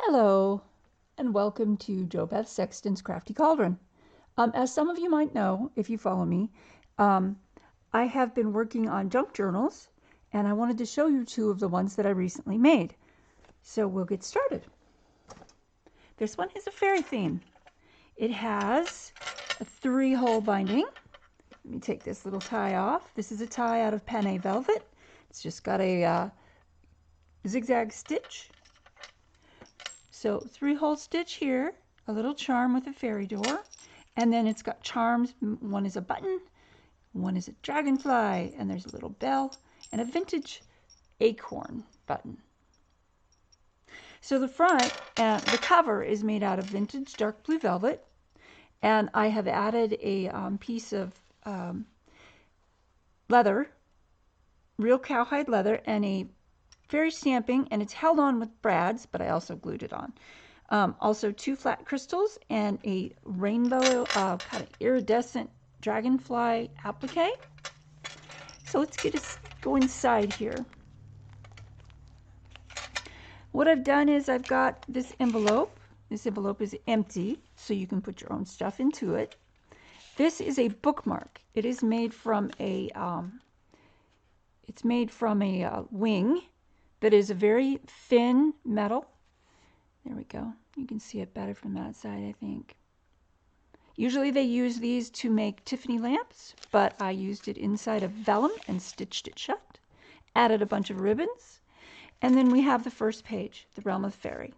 Hello, and welcome to JoBeth Sexton's Crafty Cauldron. As some of you might know, if you follow me, I have been working on junk journals, and I wanted to show you two of the ones that I recently made. So we'll get started. This one is a fairy theme. It has a 3-hole binding. Let me take this little tie off. This is a tie out of Panay Velvet. It's just got a zigzag stitch. So 3-hole stitch here, a little charm with a fairy door, and then it's got charms. One is a button, one is a dragonfly, and there's a little bell, and a vintage acorn button. So the front, the cover is made out of vintage dark blue velvet, and I have added a piece of leather, real cowhide leather, and a fairy stamping, and it's held on with brads, but I also glued it on. Also 2 flat crystals and a rainbow kind of iridescent dragonfly applique. So let's go inside here. What I've done is I've got this envelope. This envelope is empty, so you can put your own stuff into it. This is a bookmark. It is made from a wing that is a very thin metal. There we go. You can see it better from that side, I think. Usually they use these to make Tiffany lamps, but I used it inside of vellum and stitched it shut. Added a bunch of ribbons. And then we have the first page, The Realm of Fairy.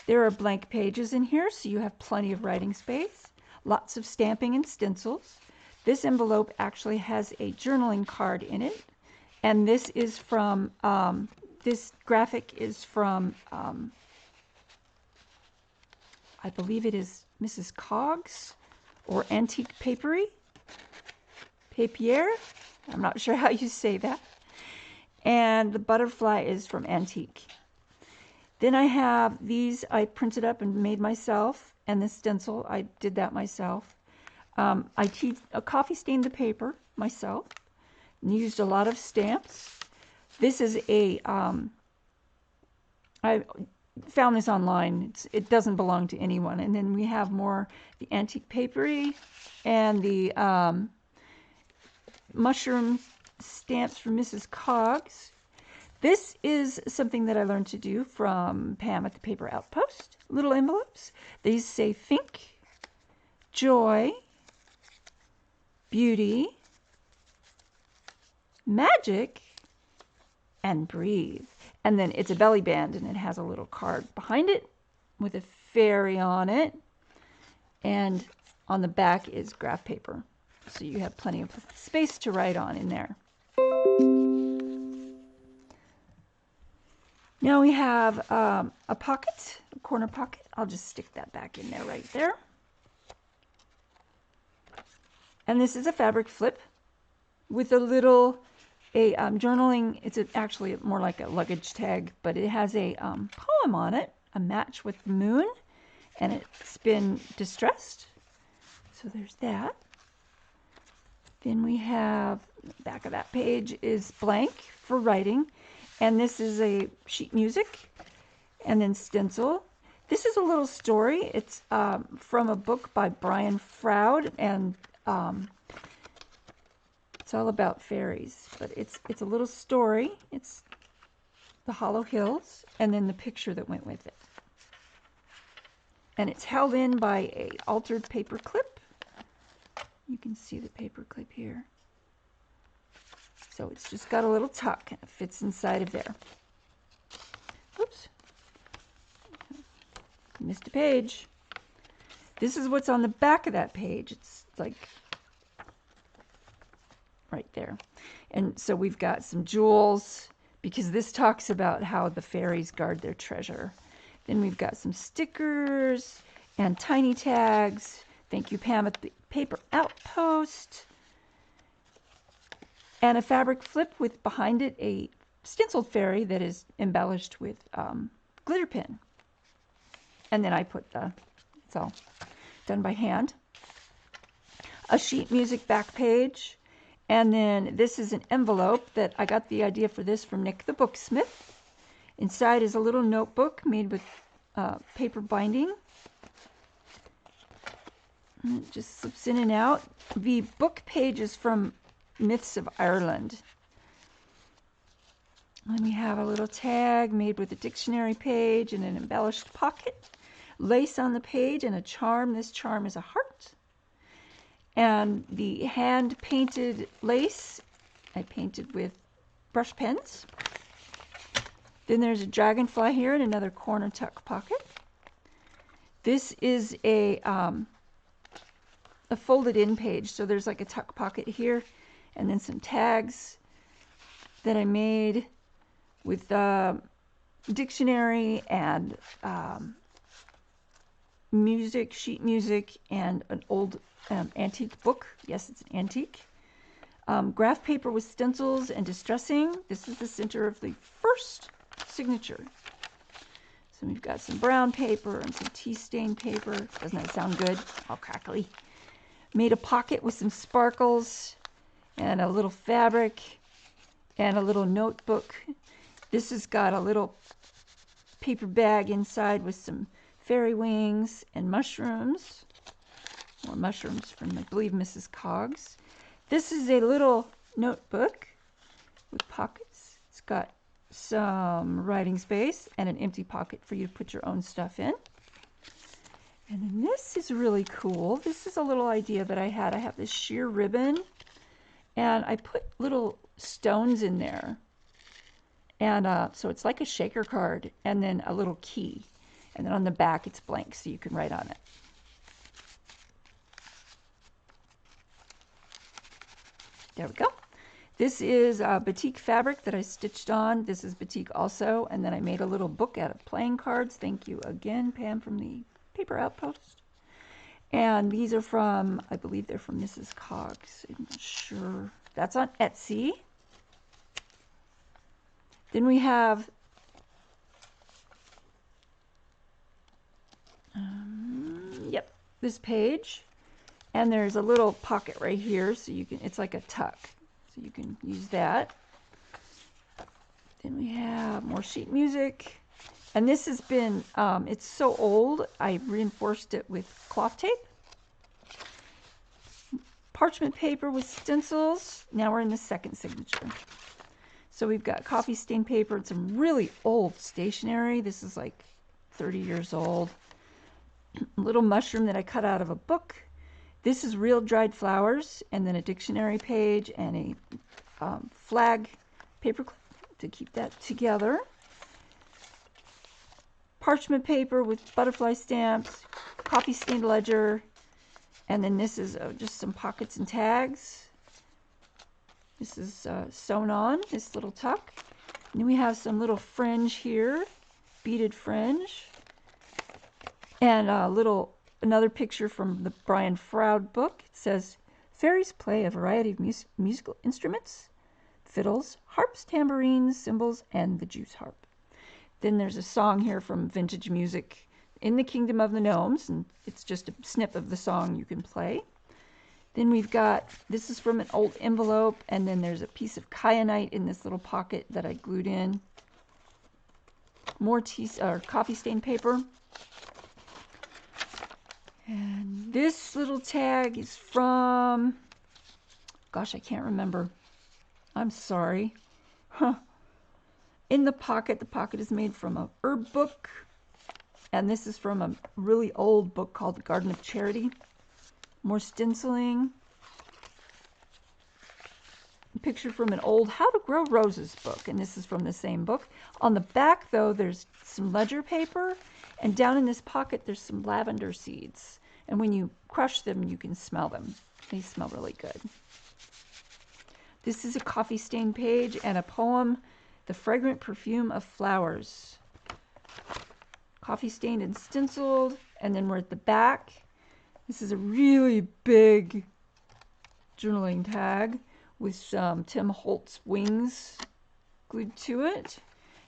There are blank pages in here, so you have plenty of writing space. Lots of stamping and stencils. This envelope actually has a journaling card in it. And this is from, this graphic is from, I believe it is Mrs. Coggs or Antique Papery. Papier. I'm not sure how you say that. And the butterfly is from Antique. Then I have these I printed up and made myself. And the stencil, I did that myself. I coffee stained the paper myself. And used a lot of stamps. This is I found this online. It doesn't belong to anyone. And then we have more the Antique Papery and the mushroom stamps from Mrs. Coggs. This is something that I learned to do from Pam at the Paper Outpost. Little envelopes. These say think, joy, beauty, magic, and breathe. And then it's a belly band, and it has a little card behind it with a fairy on it. And on the back is graph paper. So you have plenty of space to write on in there. Now we have a pocket, a corner pocket. I'll just stick that back in there right there. And this is a fabric flip with a little journaling. It's actually more like a luggage tag, but it has a poem on it, a match with the moon, and it's been distressed. So there's that. Then we have the back of that page is blank for writing, and this is a sheet music, and then stencil. This is a little story. It's from a book by Brian Froud, and it's all about fairies, but it's a little story. It's the Hollow Hills, and then the picture that went with it. And it's held in by a altered paper clip. You can see the paper clip here. So it's just got a little tuck, and it fits inside of there. Oops. Missed a page. This is what's on the back of that page. It's like right there. And so we've got some jewels, because this talks about how the fairies guard their treasure. Then we've got some stickers and tiny tags. Thank you, Pam at the Paper Outpost. And a fabric flip with behind it a stenciled fairy that is embellished with glitter pin. And then I put it's all done by hand. A sheet music back page. And then this is an envelope that I got the idea for this from Nick the Booksmith. Inside is a little notebook made with paper binding. And it just slips in and out. The book page is from Myths of Ireland. Then we have a little tag made with a dictionary page and an embellished pocket. Lace on the page and a charm. This charm is a heart. And the hand-painted lace, I painted with brush pens. Then there's a dragonfly here and another corner tuck pocket. This is a folded-in page, so there's like a tuck pocket here, and then some tags that I made with dictionary and music, sheet music, and an old antique book. Yes, it's an antique. Graph paper with stencils and distressing. This is the center of the first signature. So we've got some brown paper and some tea stain paper. Doesn't that sound good? All crackly. Made a pocket with some sparkles and a little fabric and a little notebook. This has got a little paper bag inside with some fairy wings and mushrooms. More mushrooms from, I believe, Mrs. Coggs. This is a little notebook with pockets. It's got some writing space and an empty pocket for you to put your own stuff in. And then this is really cool. This is a little idea that I had. I have this sheer ribbon, and I put little stones in there. And so it's like a shaker card, and then a little key. And then on the back, it's blank, so you can write on it. There we go. This is batik fabric that I stitched on. This is batik also. And then I made a little book out of playing cards. Thank you again, Pam, from the Paper Outpost. And these are from, I believe they're from Mrs. Coggs. I'm not sure. That's on Etsy. Then we have this page. And there's a little pocket right here, so you can, it's like a tuck. So you can use that. Then we have more sheet music. And this has been, it's so old, I reinforced it with cloth tape. Parchment paper with stencils. Now we're in the second signature. So we've got coffee stain paper and some really old stationery. This is like 30 years old. A little mushroom that I cut out of a book. This is real dried flowers, and then a dictionary page and a flag paperclip to keep that together. Parchment paper with butterfly stamps, coffee stained ledger, and then this is just some pockets and tags. This is sewn on, this little tuck. And then we have some little fringe here, beaded fringe, and another picture from the Brian Froud book. It says, fairies play a variety of musical instruments, fiddles, harps, tambourines, cymbals, and the Jew's harp. Then there's a song here from Vintage Music in the Kingdom of the Gnomes, and it's just a snip of the song you can play. Then we've got, this is from an old envelope, and then there's a piece of kyanite in this little pocket that I glued in. More coffee stain paper. And this little tag is from, gosh, I can't remember. I'm sorry. In the pocket is made from a herb book. And this is from a really old book called The Garden of Charity. More stenciling. A picture from an old How to Grow Roses book. And this is from the same book. On the back, though, there's some ledger paper. And down in this pocket, there's some lavender seeds. And when you crush them, you can smell them. They smell really good. This is a coffee stain page and a poem, The Fragrant Perfume of Flowers. Coffee stained and stenciled. And then we're at the back. This is a really big journaling tag with some Tim Holtz wings glued to it.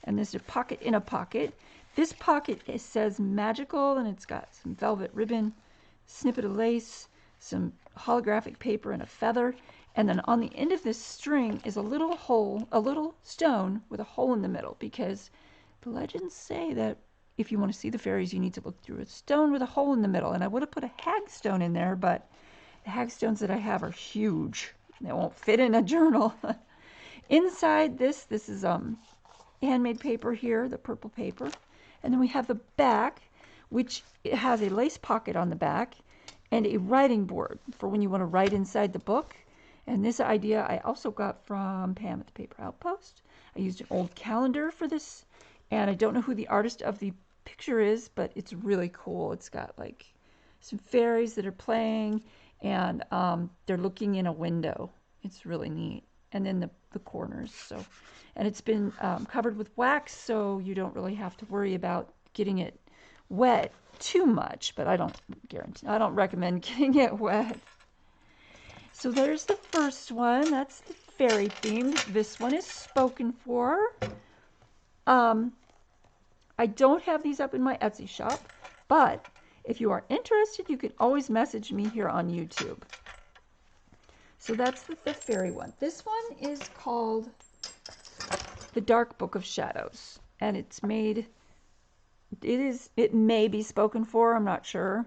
And there's a pocket in a pocket. This pocket, it says magical, and it's got some velvet ribbon, snippet of lace, some holographic paper, and a feather. And then on the end of this string is a little hole, a little stone with a hole in the middle, because The legends say that if you want to see the fairies, you need to look through a stone with a hole in the middle. And I would have put a hagstone in there, but the hagstones that I have are huge. They won't fit in a journal. Inside this is handmade paper here, the purple paper. And then we have the back, which has a lace pocket on the back and a writing board for when you want to write inside the book. And this idea I also got from Pam at the Paper Outpost. I used an old calendar for this, and I don't know who the artist of the picture is, but it's really cool. It's got like some fairies that are playing, and they're looking in a window. It's really neat. And then the corners. So, and it's been covered with wax, so you don't really have to worry about getting it wet too much. But I don't recommend getting it wet. So there's the first one. That's the fairy themed. This one is spoken for. I don't have these up in my Etsy shop, but if you are interested, you can always message me here on YouTube. So that's the fairy one. This one is called The Dark Book of Shadows, and it's made, it may be spoken for, I'm not sure.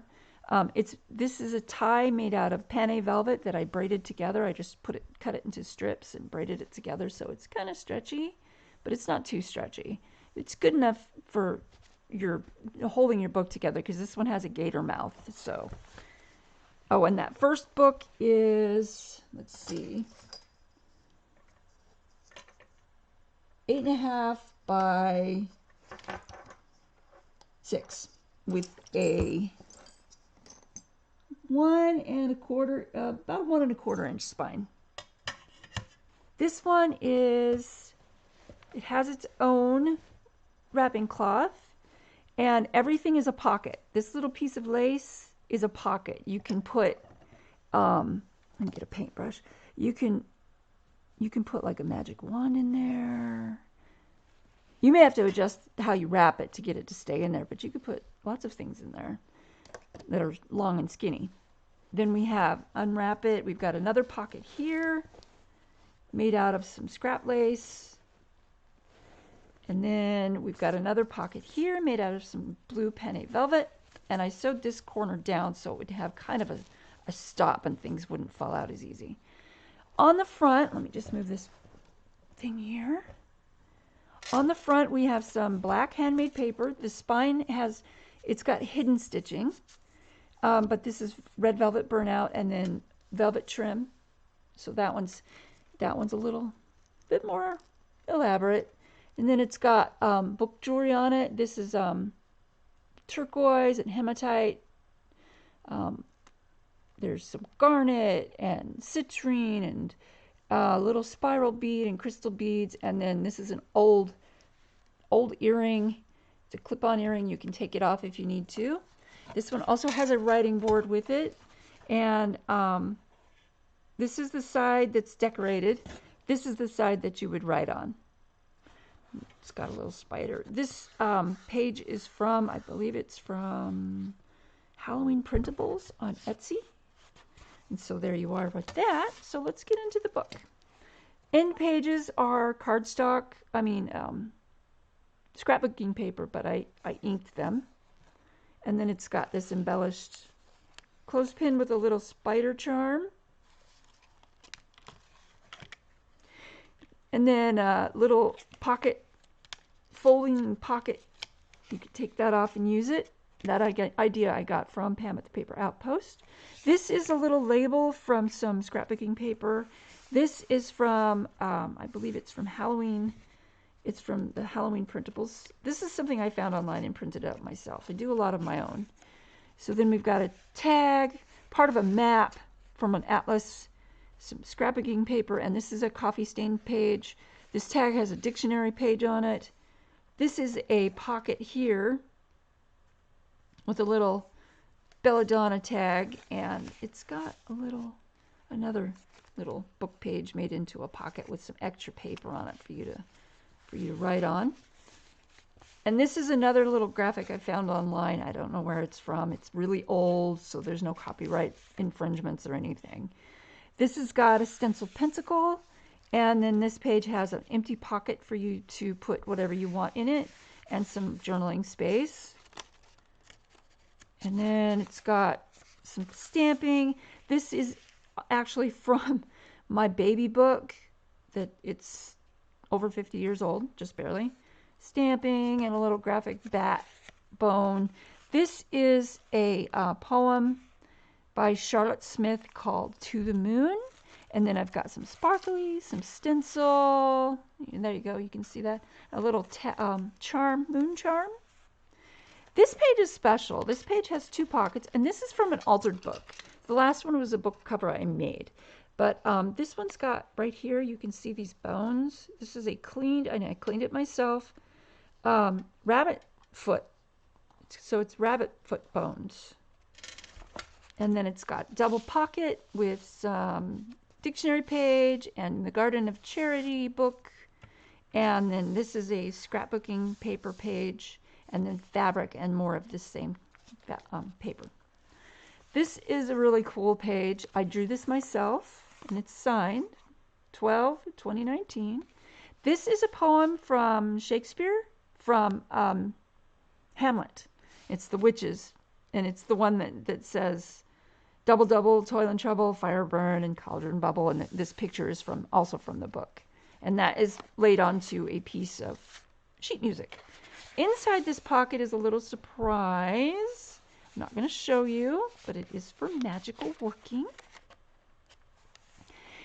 This is a tie made out of panne velvet that I braided together. I just cut it into strips and braided it together, so it's kind of stretchy, but it's not too stretchy. It's good enough for your holding your book together, because this one has a gator mouth. So, oh, and that first book is, let's see, 8.5 by 6 with a 1 1/4, about 1 1/4 inch spine. This one is, it has its own wrapping cloth, and everything is a pocket. This little piece of lace is a pocket. You can put, let me get a paintbrush. You can put like a magic wand in there. You may have to adjust how you wrap it to get it to stay in there, but you could put lots of things in there that are long and skinny. Then we have, unwrap it, we've got another pocket here made out of some scrap lace. And then we've got another pocket here made out of some blue panne velvet. And I sewed this corner down so it would have kind of a stop and things wouldn't fall out as easy. On the front, let me just move this thing here. On the front, we have some black handmade paper. The spine it's got hidden stitching, but this is red velvet burnout and then velvet trim. So that one's a little bit more elaborate. And then it's got book jewelry on it. This is turquoise and hematite. There's some garnet and citrine and a little spiral bead and crystal beads. And then this is an old earring. It's a clip-on earring. You can take it off if you need to. This one also has a writing board with it. And this is the side that's decorated. This is the side that you would write on. It's got a little spider. This page is from, I believe it's from Halloween Printables on Etsy. And so there you are with that. So let's get into the book. End pages are cardstock, scrapbooking paper, but I inked them. And then it's got this embellished clothespin with a little spider charm. And then a little pocket, folding pocket. You could take that off and use it. That idea I got from Pam at the Paper Outpost. This is a little label from some scrapbooking paper. This is from, I believe it's from Halloween. It's from the Halloween Printables. This is something I found online and printed out myself. I do a lot of my own. So then we've got a tag, part of a map from an atlas, some scrapbooking paper, and this is a coffee stain page. This tag has a dictionary page on it. This is a pocket here with a little belladonna tag, and it's got another little book page made into a pocket with some extra paper on it for you to write on. And this is another little graphic I found online. I don't know where it's from. It's really old, so there's no copyright infringements or anything. This has got a stencil pentacle, and then this page has an empty pocket for you to put whatever you want in it. and some journaling space. And then it's got some stamping. This is actually from my baby book that it's over 50 years old, just barely. Stamping and a little graphic bat bone. This is a poem by Charlotte Smith called To the Moon. And then I've got some sparkly, some stencil. And there you go, you can see that. A little charm, moon charm. This page is special. This page has 2 pockets, and this is from an altered book. The last one was a book cover I made. But this one's got, right here, you can see these bones. This is a cleaned, and I cleaned it myself, rabbit foot. So it's rabbit foot bones. And then it's got double pocket with some dictionary page and the Garden of Charity book. And then this is a scrapbooking paper page, and then fabric and more of the same paper. This is a really cool page. I drew this myself, and it's signed 12/2019. This is a poem from Shakespeare, from Hamlet. It's the witches, and it's the one that says, double, double, toil and trouble, fire burn, and cauldron bubble. And this picture is also from the book. And that is laid onto a piece of sheet music. Inside this pocket is a little surprise. I'm not going to show you, but it is for magical working.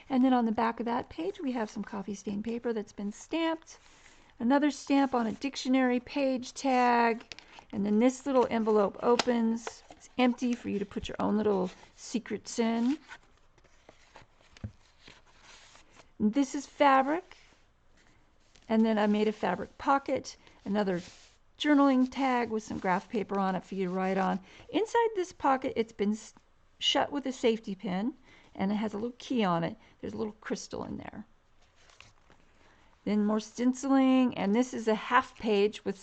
And then on the back of that page, we have some coffee stain paper that's been stamped. Another stamp on a dictionary page tag. And then this little envelope opens. It's empty for you to put your own little secrets in. And this is fabric. And then I made a fabric pocket. Another journaling tag with some graph paper on it for you to write on. Inside this pocket, it's been shut with a safety pin, and it has a little key on it. There's a little crystal in there. Then more stenciling, and this is a half page with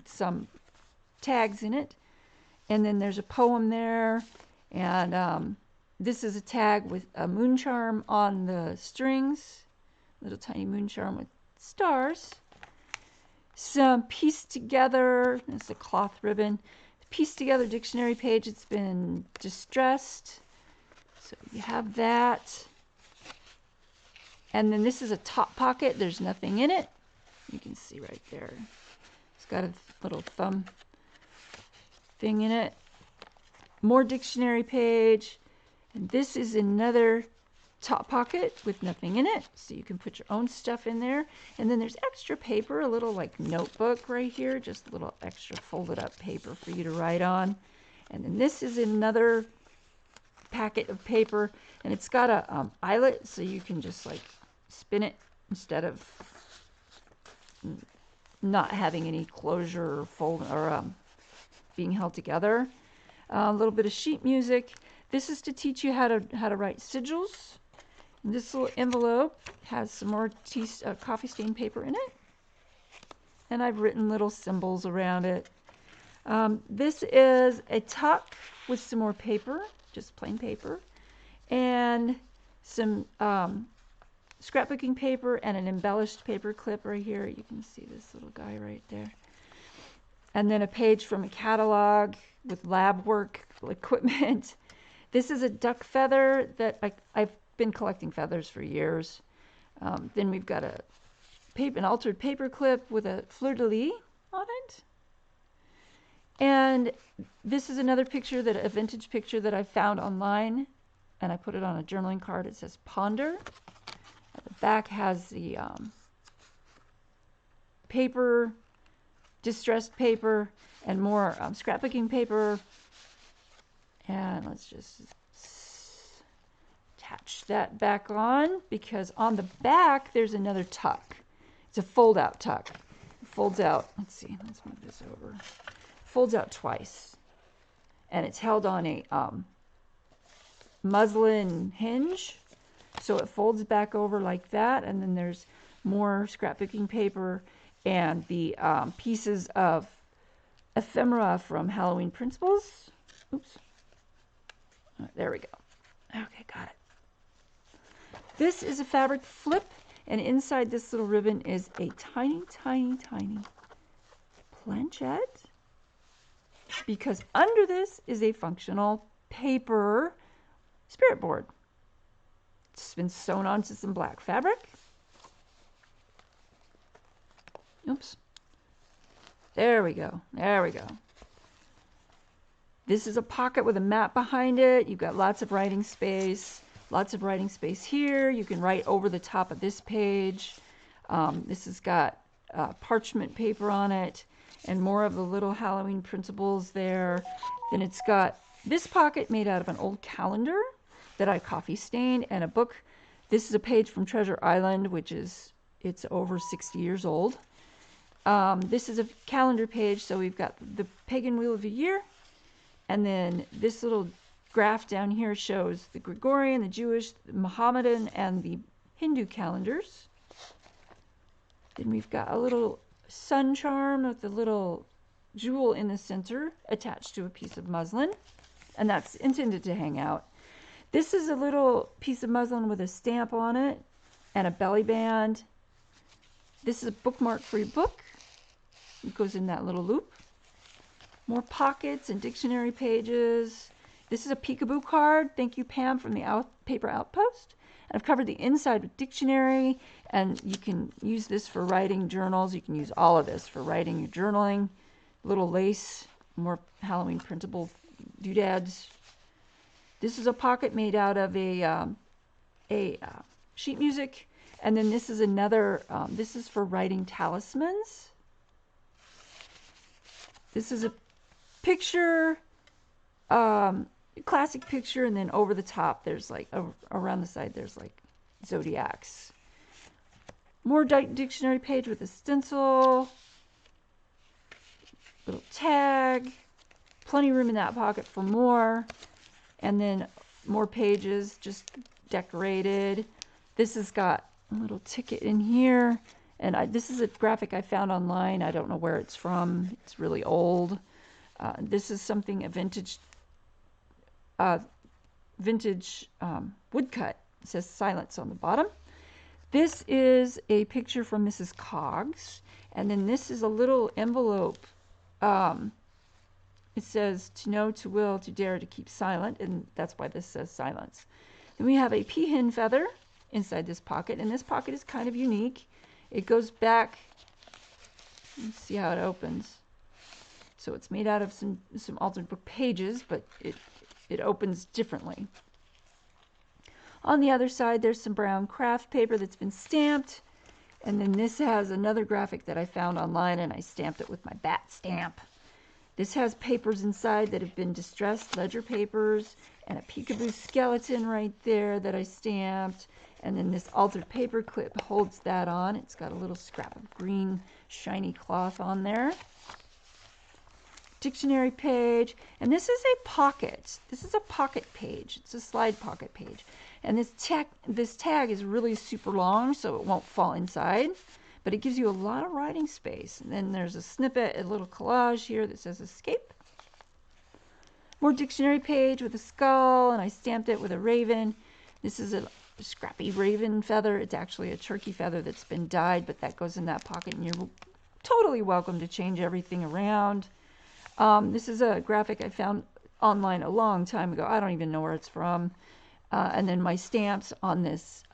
some tags in it. And then there's a poem there, and this is a tag with a moon charm on the strings, little tiny moon charm with stars. Some pieced together, it's a cloth ribbon, pieced together dictionary page. It's been distressed, so you have that. And then this is a top pocket. There's nothing in it. You can see right there. It's got a little thumb thing in it. More dictionary page. And this is another top pocket with nothing in it, so you can put your own stuff in there. And then there's extra paper, a little like notebook right here, just a little extra folded up paper for you to write on. And then this is another packet of paper, and it's got a eyelet, so you can just like spin it instead of not having any closure or fold or being held together. A little bit of sheet music. This is to teach you how to write sigils. And this little envelope has some more coffee stain paper in it. And I've written little symbols around it. This is a tuck with some more paper, just plain paper, and some scrapbooking paper and an embellished paper clip right here. You can see this little guy right there. And then a page from a catalog with lab work equipment. This is a duck feather that I've been collecting feathers for years. Then we've got an altered paper clip with a fleur-de-lis on it. And this is another picture, a vintage picture that I found online, and I put it on a journaling card. It says Ponder. The back has the paper, distressed paper, and more scrapbooking paper. And let's just attach that back on, because on the back there's another tuck. It's a fold-out tuck. It folds out. Let's see. Let's move this over. Folds out twice, and it's held on a muslin hinge, so it folds back over like that. And then there's more scrapbooking paper and the pieces of ephemera from Halloween Printables. Oops. There we go. Okay, got it. This is a fabric flip, and inside this little ribbon is a tiny, tiny, tiny planchette, because under this is a functional paper spirit board. It's been sewn onto some black fabric. Oops. There we go. There we go. This is a pocket with a map behind it. You've got lots of writing space. Lots of writing space here. You can write over the top of this page. This has got parchment paper on it and more of the little Halloween printables there. Then it's got this pocket made out of an old calendar that I coffee stained, and a book. This is a page from Treasure Island, which is, it's over 60 years old. This is a calendar page, so we've got the pagan wheel of the year, and then this little graph down here shows the Gregorian, the Jewish, the Mohammedan, and the Hindu calendars. Then we've got a little sun charm with a little jewel in the center attached to a piece of muslin, and that's intended to hang out. This is a little piece of muslin with a stamp on it and a belly band. This is a bookmark for your book. It goes in that little loop. More pockets and dictionary pages. This is a peekaboo card. Thank you, Pam, from the Paper Outpost. And I've covered the inside with dictionary, and you can use this for writing journals. You can use all of this for writing your journaling. Little lace, more Halloween printable doodads. This is a pocket made out of a sheet music. And then this is another, this is for writing talismans. This is a picture, classic picture, and then over the top there's like, around the side there's like zodiacs. More dictionary page with a stencil. Little tag. Plenty of room in that pocket for more. And then more pages just decorated. This has got a little ticket in here. And this is a graphic I found online. I don't know where it's from. It's really old. This is something, a vintage woodcut. It says silence on the bottom. This is a picture from Mrs. Coggs. And then this is a little envelope. It says to know, to will, to dare, to keep silent. And that's why this says silence. Then we have a peahen feather inside this pocket. And this pocket is kind of unique. It goes back. Let's see how it opens. So it's made out of some altered book pages, but it opens differently. On the other side, there's some brown craft paper that's been stamped. And then this has another graphic that I found online, and I stamped it with my bat stamp. This has papers inside that have been distressed, ledger papers, and a peekaboo skeleton right there that I stamped. And then this altered paper clip holds that on. It's got a little scrap of green shiny cloth on there. Dictionary page. And this is a pocket. This is a pocket page. It's a slide pocket page. And this tag is really super long, so it won't fall inside. But it gives you a lot of writing space. And then there's a snippet, a little collage here that says escape. More dictionary page with a skull, and I stamped it with a raven. This is a scrappy raven feather. It's actually a turkey feather that's been dyed, but that goes in that pocket, and you're totally welcome to change everything around. This is a graphic I found online a long time ago. I don't even know where it's from. And then my stamps on this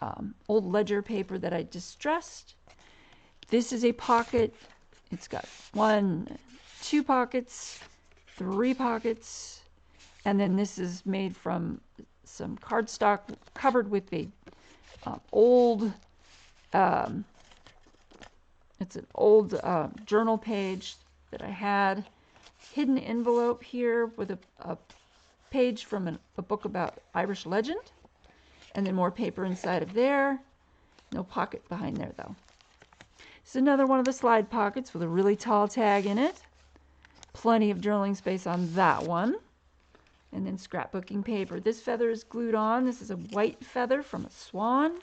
old ledger paper that I distressed. This is a pocket. It's got 1, 2 pockets, 3 pockets, and then this is made from some cardstock covered with a old, it's an old journal page that I had. Hidden envelope here with a page from a book about Irish legend, and then more paper inside of there. No pocket behind there though. It's another one of the slide pockets with a really tall tag in it. Plenty of journaling space on that one. And then scrapbooking paper. This feather is glued on. This is a white feather from a swan.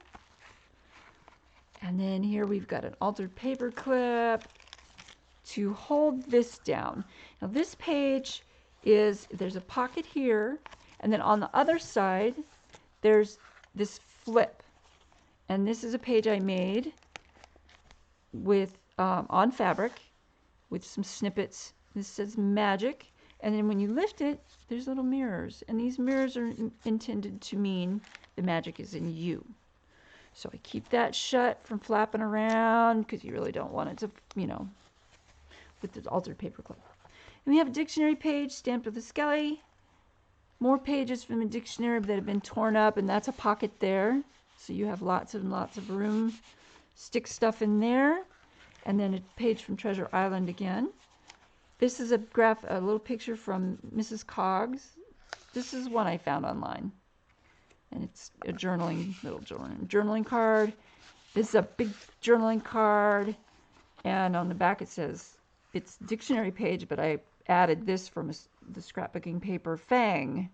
And then here we've got an altered paper clip to hold this down. Now this page there's a pocket here, and then on the other side there's this flip. And this is a page I made with on fabric, with some snippets. This says magic. And then when you lift it, there's little mirrors. And these mirrors are intended to mean the magic is in you. So I keep that shut from flapping around because you really don't want it to, you know, with the altered paper clip. And we have a dictionary page stamped with a skelly. More pages from a dictionary that have been torn up, and that's a pocket there. So you have lots and lots of room. Stick stuff in there. And then a page from Treasure Island again. This is a little picture from Mrs. Coggs. This is one I found online. And it's a little journaling card. This is a big journaling card. And on the back it says, it's dictionary page, but I added this from the scrapbooking paper, fang.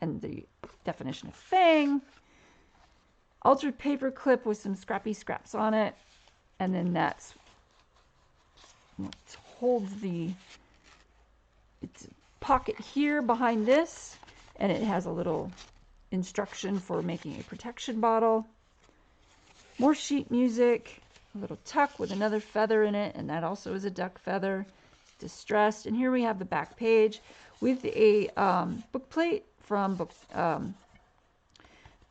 And the definition of fang. Altered paper clip with some scrappy scraps on it. And then that's what holds it's a pocket here behind this, and it has a little instruction for making a protection bottle. More sheet music, a little tuck with another feather in it, and that also is a duck feather, distressed. And here we have the back page with a book plate from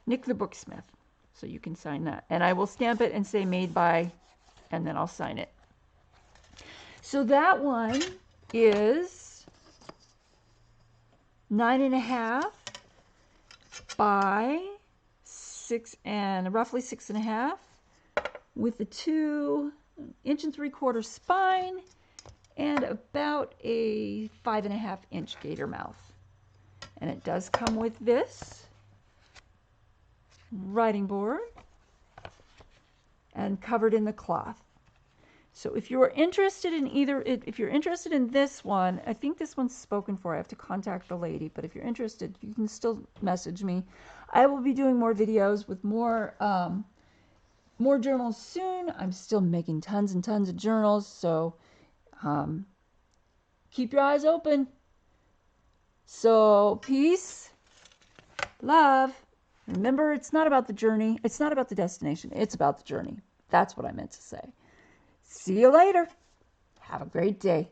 Nick the Booksmith. So you can sign that. And I will stamp it and say made by, and then I'll sign it. So that one is 9.5 by 6 and roughly 6.5 with the 2 1 3/4 spine and about a 5.5-inch gator mouth. And it does come with this writing board and covered in the cloth. So if you're interested in if you're interested in this one, I think this one's spoken for. I have to contact the lady, but if you're interested, you can still message me. I will be doing more videos with more journals soon. I'm still making tons and tons of journals, so keep your eyes open. So peace, love. Remember, it's not about the journey. It's not about the destination. It's about the journey. That's what I meant to say. See you later. Have a great day.